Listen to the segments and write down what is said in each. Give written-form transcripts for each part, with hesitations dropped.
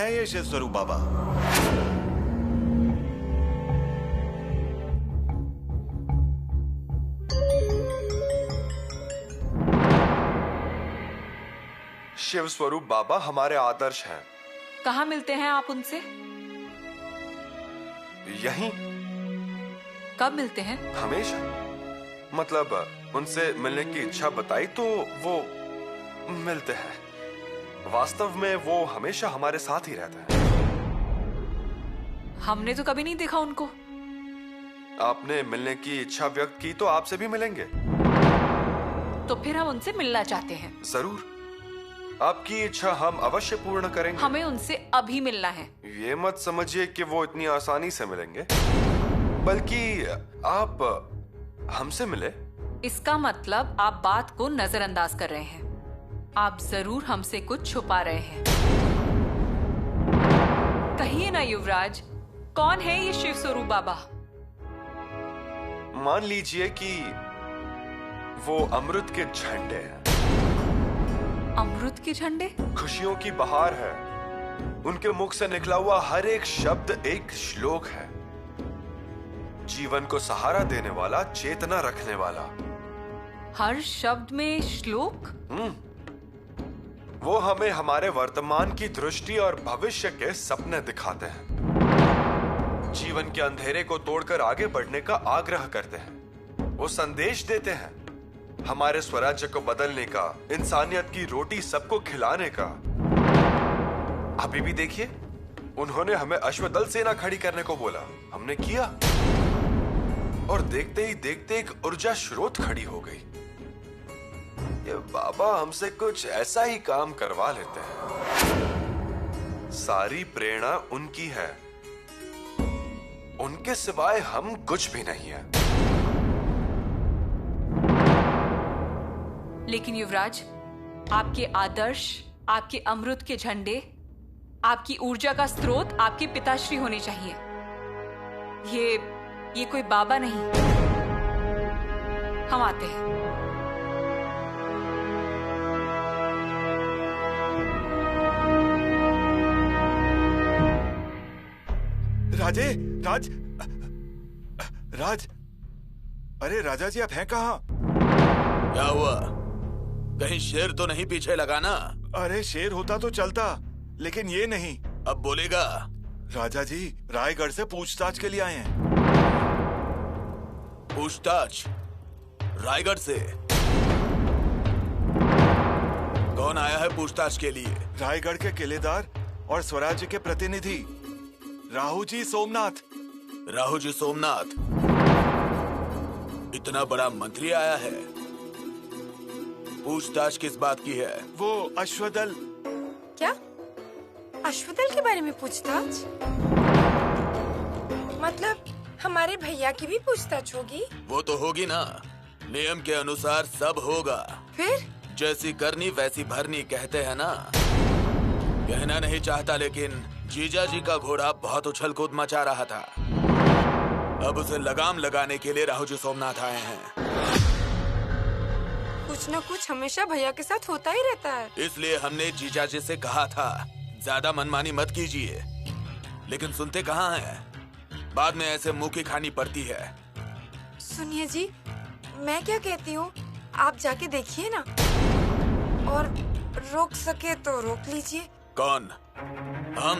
है ये शिव स्वरूप बाबा? शिव स्वरूप बाबा हमारे आदर्श हैं। कहाँ मिलते हैं आप उनसे? यहीं। कब मिलते हैं? हमेशा। मतलब उनसे मिलने की इच्छा बताई तो वो मिलते हैं। वास्तव में वो हमेशा हमारे साथ ही रहते हैं। हमने तो कभी नहीं देखा उनको। आपने मिलने की इच्छा व्यक्त की तो आपसे भी मिलेंगे। तो फिर हम उनसे मिलना चाहते हैं। जरूर, आपकी इच्छा हम अवश्य पूर्ण करेंगे। हमें उनसे अभी मिलना है। ये मत समझिए कि वो इतनी आसानी से मिलेंगे, बल्कि आप हमसे मिले। इसका मतलब आप बात को नजरअंदाज कर रहे हैं। आप जरूर हमसे कुछ छुपा रहे हैं। कहिए ना युवराज, कौन है ये शिव स्वरूप बाबा? मान लीजिए कि वो अमृत के झंडे हैं। अमृत के झंडे? खुशियों की बहार है। उनके मुख से निकला हुआ हर एक शब्द एक श्लोक है। जीवन को सहारा देने वाला, चेतना रखने वाला। हर शब्द में श्लोक? वो हमें हमारे वर्तमान की दृष्टि और भविष्य के सपने दिखाते हैं। जीवन के अंधेरे को तोड़कर आगे बढ़ने का आग्रह करते हैं। वो संदेश देते हैं हमारे स्वराज्य को बदलने का, इंसानियत की रोटी सबको खिलाने का। अभी भी देखिए, उन्होंने हमें अश्वदल सेना खड़ी करने को बोला, हमने किया, और देखते ही देखते एक ऊर्जा स्रोत खड़ी हो गई। ये बाबा हमसे कुछ ऐसा ही काम करवा लेते हैं। सारी प्रेरणा उनकी है। उनके सिवाय हम कुछ भी नहीं है। लेकिन युवराज, आपके आदर्श, आपके अमृत के झंडे, आपकी ऊर्जा का स्रोत आपके पिताश्री होने चाहिए। ये कोई बाबा नहीं। हम आते हैं। राज, अरे राजा जी, आप हैं कहाँ? क्या हुआ? कहीं शेर तो नहीं पीछे लगा ना? अरे शेर होता तो चलता, लेकिन ये नहीं। अब बोलेगा? राजा जी, रायगढ़ से पूछताछ के लिए आए हैं। पूछताछ? रायगढ़ से? कौन आया है पूछताछ के लिए? रायगढ़ के किलेदार और स्वराज्य के प्रतिनिधि राहु जी सोमनाथ। राहु जी सोमनाथ? इतना बड़ा मंत्री आया है। पूछताछ किस बात की है? वो अश्वदल। क्या? अश्वदल के बारे में पूछताछ? मतलब हमारे भैया की भी पूछताछ होगी? वो तो होगी ना, नियम के अनुसार सब होगा। फिर? जैसी करनी वैसी भरनी कहते हैं ना। कहना नहीं चाहता, लेकिन जीजा जी का घोड़ा बहुत उछल कूद मचा रहा था। अब उसे लगाम लगाने के लिए राहु जी सोमनाथ आए हैं। कुछ न कुछ हमेशा भैया के साथ होता ही रहता है। इसलिए हमने जीजा जी से कहा था, ज्यादा मनमानी मत कीजिए, लेकिन सुनते कहाँ हैं। बाद में ऐसे मुंह की खानी पड़ती है। सुनिए जी, मैं क्या कहती हूँ, आप जाके देखिए ना, और रोक सके तो रोक लीजिए। कौन? हम?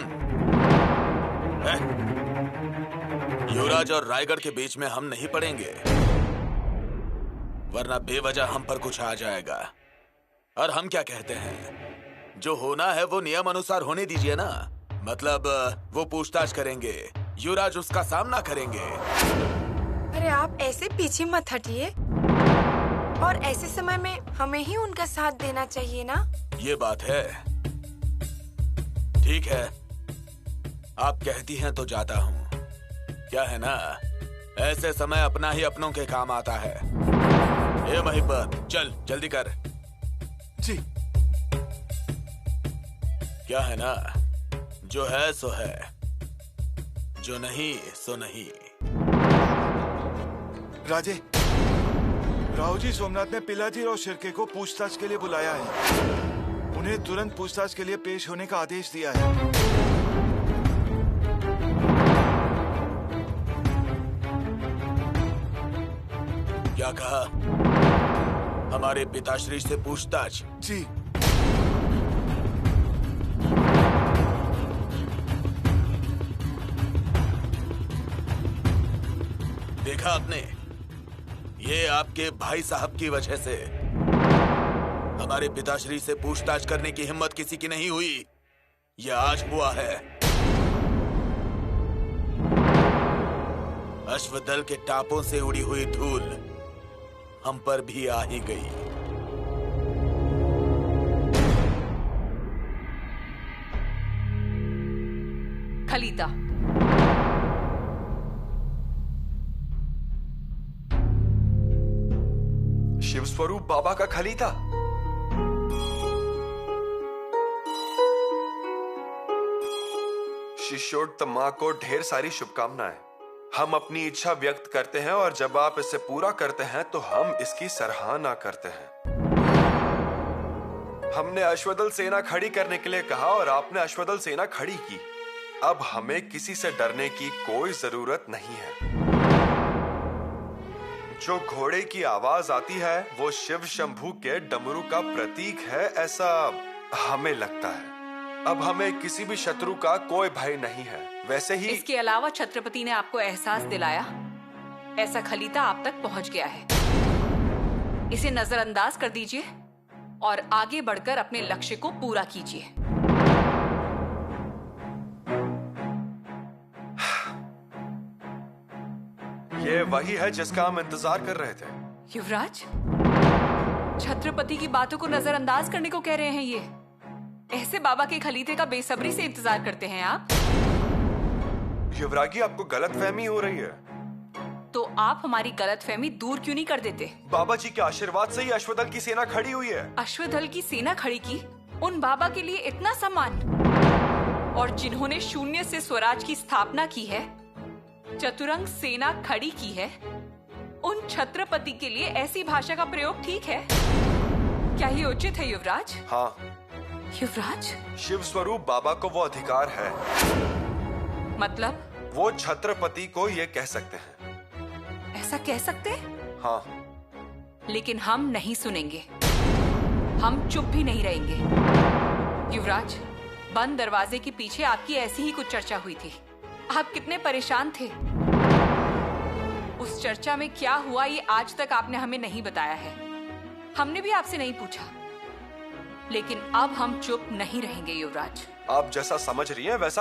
युवराज और रायगढ़ के बीच में हम नहीं पड़ेंगे, वरना बेवजह हम पर कुछ आ जाएगा। और हम क्या कहते हैं, जो होना है वो नियम अनुसार होने दीजिए ना। मतलब वो पूछताछ करेंगे, युवराज उसका सामना करेंगे। अरे आप ऐसे पीछे मत हटिए, और ऐसे समय में हमें ही उनका साथ देना चाहिए ना। ये बात है। ठीक है, आप कहती हैं तो जाता हूँ। क्या है ना, ऐसे समय अपना ही अपनों के काम आता है। ये महिपत, चल जल्दी कर। जी। क्या है ना, जो है सो है, जो नहीं सो नहीं। राजे, राहु जी सोमनाथ ने पिलाजी और शिर्के को पूछताछ के लिए बुलाया है। उन्हें तुरंत पूछताछ के लिए पेश होने का आदेश दिया है। क्या कहा? हमारे पिताश्री से पूछताछ? जी। देखा आपने, ये आपके भाई साहब की वजह से हमारे पिताश्री से पूछताछ करने की हिम्मत किसी की नहीं हुई। यह आज हुआ है। अश्वदल के टापों से उड़ी हुई धूल हम पर भी आ ही गई। खलीता, शिव स्वरूप बाबा का खलीता। शिष्योत्तमा को ढेर सारी शुभकामनाएं। हम अपनी इच्छा व्यक्त करते हैं और जब आप इसे पूरा करते हैं तो हम इसकी सराहना करते हैं। हमने अश्वदल सेना खड़ी करने के लिए कहा और आपने अश्वदल सेना खड़ी की। अब हमें किसी से डरने की कोई जरूरत नहीं है। जो घोड़े की आवाज आती है वो शिव शंभू के डमरू का प्रतीक है, ऐसा हमें लगता है। अब हमें किसी भी शत्रु का कोई भय नहीं है। वैसे ही इसके अलावा छत्रपति ने आपको एहसास दिलाया, ऐसा खलीता आप तक पहुंच गया है। इसे नजरअंदाज कर दीजिए और आगे बढ़कर अपने लक्ष्य को पूरा कीजिए। ये वही है जिसका हम इंतजार कर रहे थे। युवराज, छत्रपति की बातों को नजरअंदाज करने को कह रहे हैं ये? ऐसे बाबा के खलीते का बेसब्री से इंतजार करते हैं आप? युवरागी, आपको गलतफहमी हो रही है। तो आप हमारी गलतफहमी दूर क्यों नहीं कर देते? बाबा जी के आशीर्वाद से ही अश्वदल की सेना खड़ी हुई है। अश्वदल की सेना खड़ी की? उन बाबा के लिए इतना सम्मान? और जिन्होंने शून्य से स्वराज की स्थापना की है, चतुरंग सेना खड़ी की है, उन छत्रपति के लिए ऐसी भाषा का प्रयोग ठीक है? क्या ये उचित है युवराज? हाँ, युवराज, शिव स्वरूप बाबा को वो अधिकार है। मतलब? वो छत्रपति को ये कह सकते हैं। ऐसा कह सकते? हाँ। लेकिन हम नहीं सुनेंगे, हम चुप भी नहीं रहेंगे। युवराज, बंद दरवाजे के पीछे आपकी ऐसी ही कुछ चर्चा हुई थी। आप कितने परेशान थे। उस चर्चा में क्या हुआ ये आज तक आपने हमें नहीं बताया है। हमने भी आपसे नहीं पूछा। लेकिन अब हम चुप नहीं रहेंगे युवराज। आप जैसा समझ रही हैं वैसा